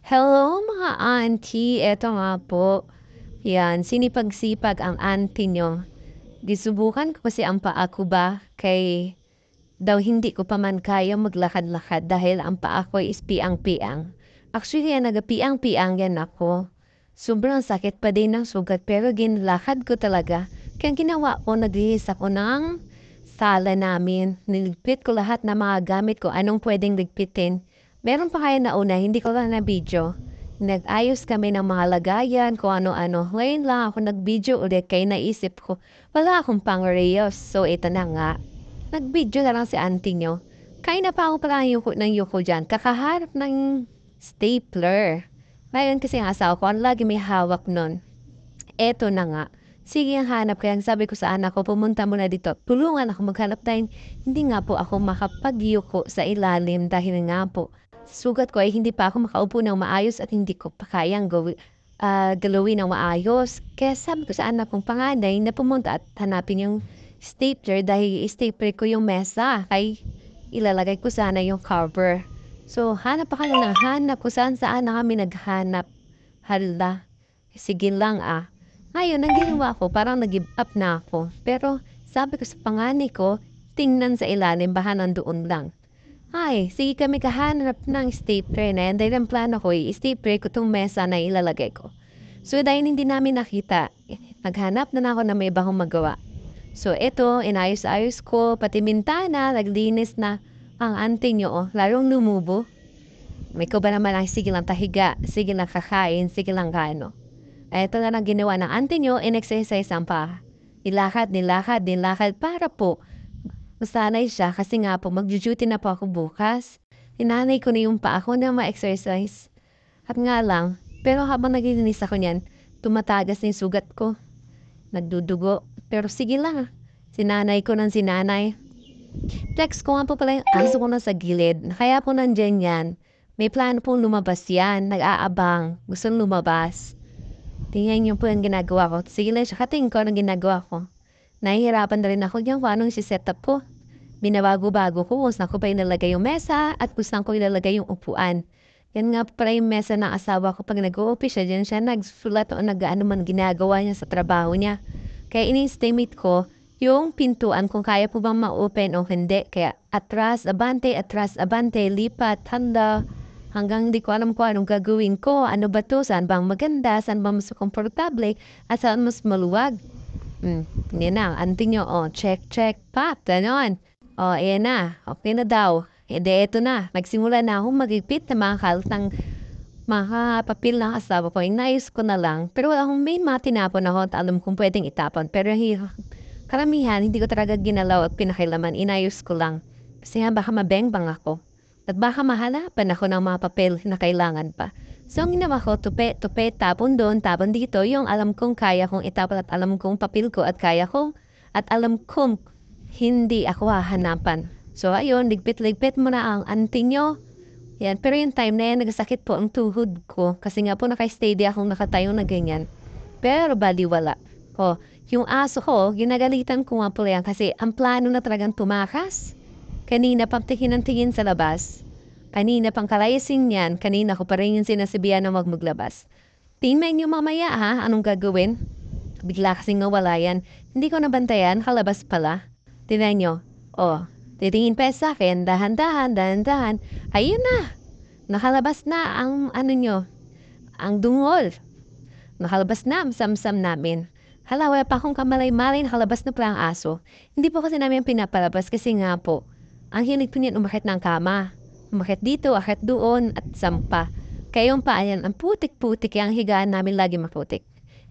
Hello mga auntie, eto nga po. Yan, sinipag-sipag ang auntie nyo. Gisubukan ko kasi ang paa ko ba kay daw hindi ko pa man kaya maglakad-lakad dahil ang paa ko is piang-piang. Actually, yan, nagapiang-piang yan ako. Sobrang sakit pa din ng sugat pero ginlakad ko talaga. Kaya ang ginawa ko, naglihis ako ng sala namin. Niligpit ko lahat ng mga gamit ko, anong pwedeng ligpitin. Meron pa kaya nauna, hindi ko lang na video. Nag-ayos kami ng mga lagayan, kung ano-ano. Ngayon lang ako nag-video ulit kaya naisip ko, wala akong pang-reels. So, ito na nga. Nag-video na lang si auntie nyo. Kaya na pa ako pala ng yuko dyan. Kakaharap ng stapler. Ngayon kasi ang asawa ko, ang lagi may hawak nun. Eto na nga. Sige ang hanap. Kaya sabi ko sa anak ko, pumunta muna dito. Tulungan ako maghanap dahil hindi nga po ako makapagyuko sa ilalim dahil nga po. Sugat ko ay hindi pa ako makaupo ng maayos at hindi ko pa kayang galawin ng maayos. Kaya sabi ko sa anak kong panganay na pumunta at hanapin yung stapler dahil stapler ko yung mesa. Kay ilalagay ko sana yung cover. So, hanap ako ng hanap kung saan na kami naghanap. Hala, sige lang ah. Ngayon, ang ginawa ko, parang nag-give up na ako. Pero sabi ko sa panganay ko, tingnan sa ilalim, baka nandoon lang. Ay, sige kami kahanap ng stapler na yan. Dahil ang plano ko, i-stapler ko itong mesa na ilalagay ko. So, dahil hindi namin nakita, naghanap na ako na may ibang magawa. So, ito, inayos-ayos ko, pati mintana, naglinis na ang auntie nyo, oh, larong lumubo. May ko ba naman ang sige lang tahiga, sige lang kakain, sige lang kano. Ito na lang ginawa ng auntie nyo, in-exercise ang pa. Nilakad para po masanay siya kasi nga po mag-duty na po ako bukas. Hinanay ko na yung paa ko na ma-exercise. At nga lang, pero habang naglilinis ako niyan, tumatagas na yung sugat ko. Nagdudugo. Pero sige lang, sinanay ko ng sinanay. Flex ko nga po pala yung aso ko na sa gilid. Kaya po nandyan yan. May plano pong lumabas yan. Nag-aabang. Gusto lumabas. Tingnan niyo po ang ginagawa ko. Sige lang siya. Katingin ko ang ginagawa ko. Nahihirapan na rin ako diyan kung anong si-setup ko. Binabago-bago ko kung saan ko pa ilalagay yung mesa at kung saan ko ilalagay yung upuan. Yan nga pala yung mesa ng asawa ko pag nag-o-office siya. Diyan siya nagsulat o nag-ano man ginagawa niya sa trabaho niya. Kaya ini-estimate ko yung pintuan kung kaya po bang ma-open o hindi. Kaya atras, abante, lipat, handa. Hanggang di ko alam kung anong gagawin ko. Ano ba to? Saan bang maganda? Saan ba mas komportable? At saan mas maluwag? Yan na. Auntie nyo. Oh, check, pop. Ganon. Oh, ayan na. Okay na daw. Hindi, eto na. Magsimula na akong magigpit na mga kaltang mga papel ng asawa ko. Inayos ko na lang. Pero wala akong may matinapon ako at alam kung pwedeng itapon. Pero karamihan, hindi ko talaga ginalaw at pinakilaman. Inayos ko lang. Kasi nga baka mabengbang ako. At baka mahalapan ako ng mga papel na kailangan pa. So, ang ginawa ko, tupe, tapon doon, tapon dito, yung alam kong kaya kong itapon at alam kong papel ko at kaya ko. At alam kong hindi ako hahanapan. So, ayun, ligpit-ligpit mo na ang auntie nyo. Yan, pero yung time na yan, nagsakit po ang tuhod ko. Kasi nga po, naka-steady akong nakatayo na ganyan. Pero baliwala. O, yung aso ko, ginagalitan ko nga po yan kasi ang plano na talagang tumakas. Kanina pang tingin sa labas. Kanina pang kalayasin yan. Kanina ko pa rin yung sinasabihan na wag maglabas. Tingnan nyo mamaya ha, anong gagawin? Bigla kasing nawala yan. Hindi ko nabantayan, kalabas pala. Tingnan nyo. Oh, titingin pa sa akin, dahan-dahan. Ayun na! Nakalabas na ang ano nyo, ang dungol. Nakalabas na ang samsam namin. Hala, wala pa akong kamalay-malay, nakalabas na pala ang aso. Hindi po kasi namin pinapalabas kasi nga po, ang hilig po niyan umakit ng kama. Umakit dito, akit doon, at sampa. Kaya yung paayan, ang putik-putik, ang higaan namin lagi maputik.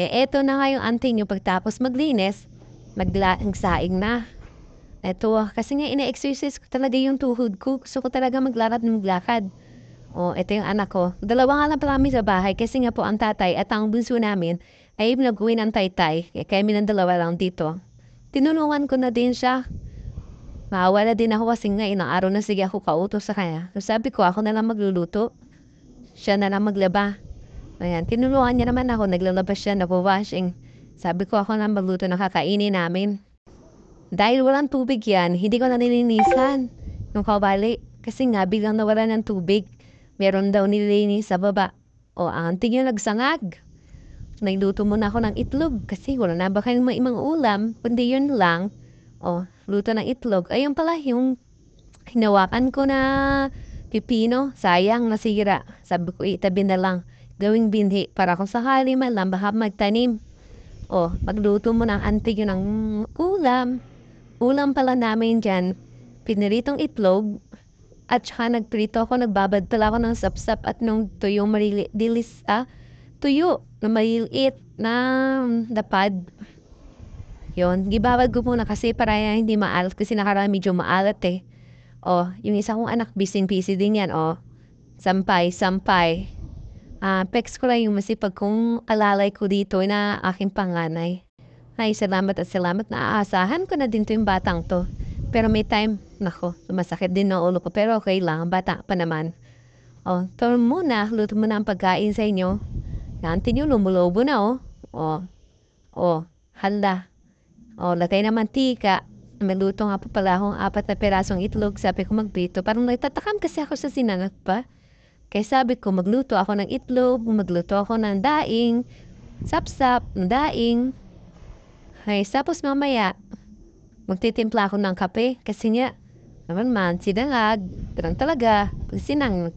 Eto na nga yung auntie nyo pagtapos maglinis, magsaing na. Eto, kasi nga ina-exercise ko talaga yung tuhod ko. Gusto ko talaga maglakad. O, eto yung anak ko. Dalawa nga lang pala kami sa bahay kasi nga po ang tatay at ang bunso namin ay nag-uwi ng taytay. Kaya kami ng dalawa lang dito. Tinulungan ko na din siya. Maawa na din ako kasi nga ilang araw na sige ako kautos sa kanya. So sabi ko, ako na lang magluluto. Siya na lang maglaba. Ayan, tinulungan niya naman ako. Naglalaba siya, nagwawashing. Sabi ko, ako na magluto ng kakainin namin. Dahil walang tubig yan, hindi ko na nilinisan yung kawali. Kasi nga, biglang nawala ng tubig. Meron daw nilinis sa baba. O, ang auntie niya nagsangag. Nagluto muna ako ng itlog kasi wala na ba kayong maimang ulam, kundi yun lang. O, luto ng itlog. Ayun pala, yung hinawakan ko na pipino, sayang, nasira. Sabi ko, itabi na lang. Gawing binhi para kung sakali man lang baka magtanim. O, magluto mo ng auntie yun ng ulam. Ulam pala namin dyan, piniritong itlog, at saka nagprito ako, nagbabad pala ako ng sapsap at nung tuyong tuyo na maliliit na lapad. Yon, gibabad ko muna kasi para hindi maalat kasi nakaraan medyo maalat eh. O, yung isa kong anak, busy din yan, o. Sampay. Pex ko lang yung masipag kong alalay ko dito na aking panganay. Ay, salamat at salamat. Naaasahan ko na din to yung batang to. Pero may time, nako, sumasakit din ng ulo ko. Pero okay lang, bata pa naman. O, to muna, luto muna ang pagkain sa inyo. Nanti nyo, lumulobo na, o. Hala. O, lagay na mantika. May luto nga po pala akong 4 na perasong itlog. Sabi ko magprito. Parang nagtatakam kasi ako sa sinangag pa. Kaya sabi ko, magluto ako ng itlog, magluto ako ng daing, sapsap, ng daing. Ay, tapos mamaya, magtitimpla ako ng kape kasi nga, naman man, sinangag, parang talaga, pag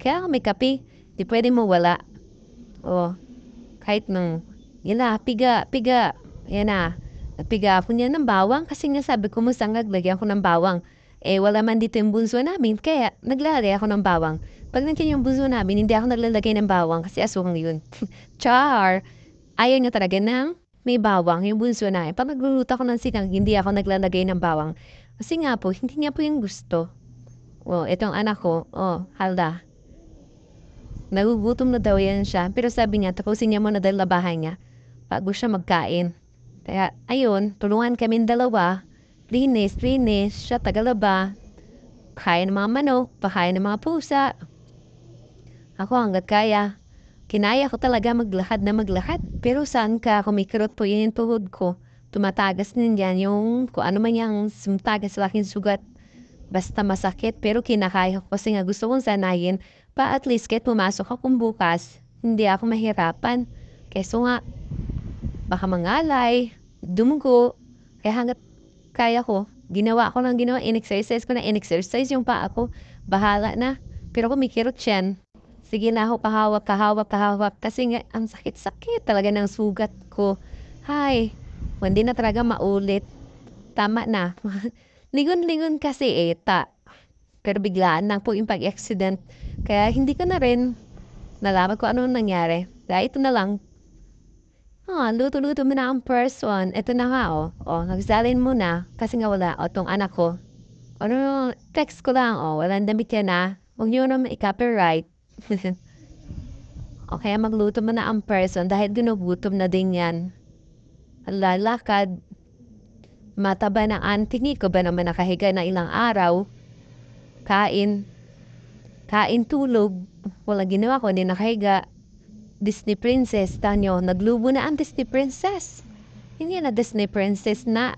kaya may kape, di pwede mo wala. O, kahit nung, yun na, piga, yan na, napiga ako niya ng bawang kasi nga sabi ko musangag, lagyan ko ng bawang. Eh, wala man dito yung bunso namin, kaya naglalagay ako ng bawang. Pag nandiyan yung bunso namin, hindi ako naglalagay ng bawang kasi aswang yun. Char! Ayaw niya talaga ng may bawang, yung bunso na. Pag nagluluto ako ng sinang, hindi ako naglalagay ng bawang. Kasi nga po, hindi niya po yung gusto. O, itong anak ko, halda. Nagugutom na daw yan siya. Pero sabi niya, tapusin niya muna dahil labahan niya. Bago siya magkain. Kaya, ayun, tulungan kami dalawa. Linis, siya tagalaba. Kain ng mga manok, pakain ng mga pusa. Ako hanggat kaya. Kinaya ko talaga maglakad na maglakad. Pero saan ka kumikirot po yun yung tuhod ko. Tumatagas din yan yung kung ano man yung sumtagas sa aking sugat. Basta masakit pero kinakaya ko kasi nga gusto kong sanayin pa at least kahit pumasok akong bukas, hindi ako mahirapan. Keso nga, baka mangalay, dumugo. Kaya hanggat kaya ko, ginawa in-exercise ko na in-exercise yung paa ko. Bahala na. Pero kumikirot yan. Sige na ako kahawak. Kasi nga, ang sakit-sakit talaga ng sugat ko. Hay, hindi na talaga maulit. Tama na. Lingon-lingon kasi pero biglaan lang po yung pag-accident. Kaya hindi ko na rin nalaman ko ano nangyari. Kaya ito na lang. Luto-luto mo na ang person. Ito na nga, nagsalin mo na. Kasi nga wala, tong anak ko. Text ko lang, walang damit yan na. Huwag nyo naman i-copyright. O kaya magluto mo na ang person dahil ginugutom na din yan. Lalakad. Mataba ng auntie ni ko ba naman nakahiga na ilang araw? Kain, tulog. Wala ginawa ko, hindi nakahiga. Disney Princess, tanyo, naglubo na ang Disney Princess. Hindi na Disney Princess na.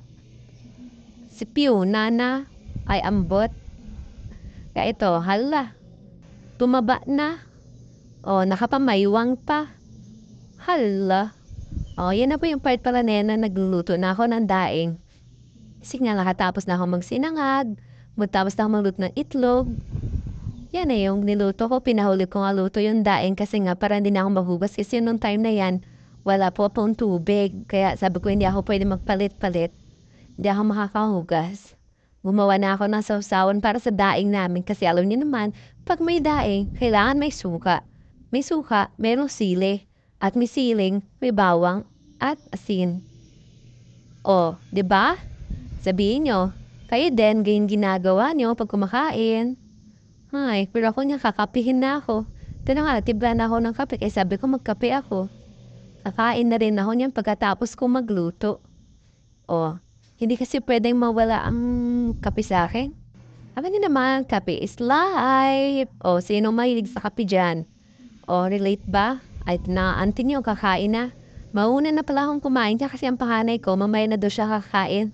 Si Fiona na ay ambot. Kaya ito, hala. Tumaba na. Nakapamaywang pa. Hala. Yan na po yung part pala na nagluluto na ako ng daing. Kasi nga nakatapos na ako magsinangag. Matapos na ako magluto ng itlog. Yan na yung niluto ko. Pinahuli ko nga luto yung daing kasi nga para hindi na ako mahugas. Kasi nung time na yan, wala po pong tubig. Kaya sabi ko hindi ako pwede magpalit-palit. Hindi ako makakahugas. Gumawa na ako ng sausawan para sa daing namin. Kasi alam niyo naman, pag may daing, kailangan may suka. May suka, merong sili. At may siling, may bawang, at asin. Di ba? Sabihin nyo, kayo din, ganyan ginagawa nyo pag kumakain. Ay, pero ako niya, kakapihin na ako. Ito na nga, tibla na ako ng kape, kaya sabi ko magkape ako. Kakain na rin ako niyan pagkatapos ko magluto. Hindi kasi pwedeng mawala ang kape sa akin. Sabi niyo naman, kape is life. Sino mahilig sa kape dyan? Relate ba? Ay, na auntie niyo, kakain na. Mauna na pala akong kumain niya kasi ang panganay ko, mamaya na daw siya kakain.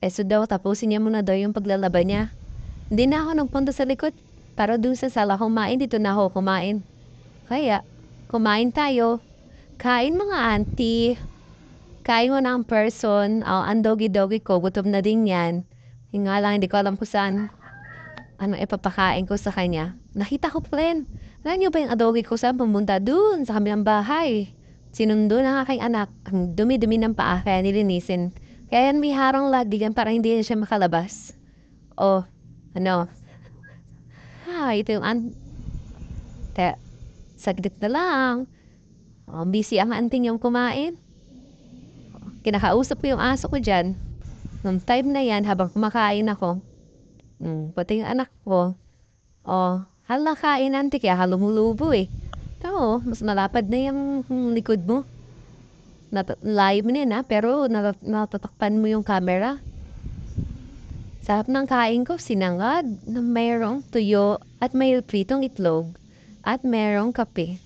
So daw, tapusin niya muna daw yung paglalaban niya. Hindi na ako nagpunta sa likod. para dun sa sala kumain, dito na ako kumain. Kaya, kumain tayo. Kain mga auntie. Kain mo ng person. Ang doggy-doggy ko, gutom na din yan. Yung nga lang, hindi ko alam kung saan ano ipapakain ko sa kanya. Nakita ko friend. Alam niyo ba yung doggy ko saan pumunta? Dun, sa kamilang bahay. Sinundo ng aking anak. Ang dumi-dumi ng paa, kaya nilinisin. Kaya may harang ladigan para hindi na siya makalabas. Oh, ano? Ito yung saglit na lang. Busy ang auntie yung kumain. Kinakausap ko yung aso ko dyan. Nung time na yan, habang kumakain ako, pati yung anak ko, hala kain auntie, kaya halumulubo eh. Oo, mas malapad na yung likod mo. Live na yun pero natatakpan mo yung camera. Sarap ng kain ko, sinangag na mayroong tuyo at may pritong itlog at mayroong kape.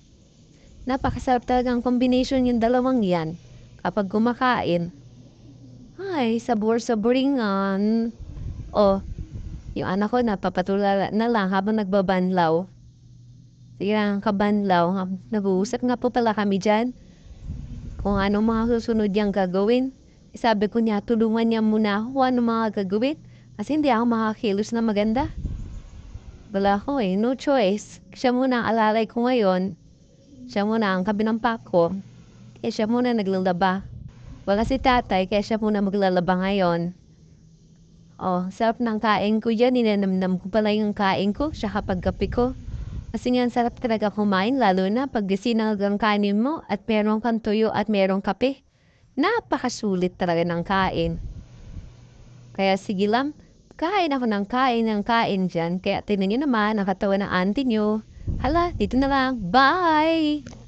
Napakasarap talagang combination yung dalawang yan. Kapag kumakain, ay, sabor-saboringan. Yung anak ko napapatulala na lang habang nagbabanlaw. Sige lang, kabanlaw. Nag-uusap nga po pala kami dyan. Kung anong mga susunod niyang gagawin. Sabi ko niya, tulungan niya muna ako anong mga gagawin. Kasi hindi ako makakilos na maganda. Wala ko no choice. Siya muna ang alalay ko ngayon. Siya muna ang kabinampak ko. Kaya siya muna naglalaba. Wala si tatay, kaya siya muna maglalaba ngayon. Sarap ng kain ko yan. Ninanamnam ko pala yung kain ko, siya pagkape ko. Kasi nga sarap talaga kumain, lalo na pag sinangag ang kanin mo at meron kang tuyo at meron kape. Napakasulit talaga ng kain. Kaya sige lang, kain ako ng kain dyan. Kaya tinan nyo naman, ang katawan ng auntie nyo. Hala, dito na lang. Bye!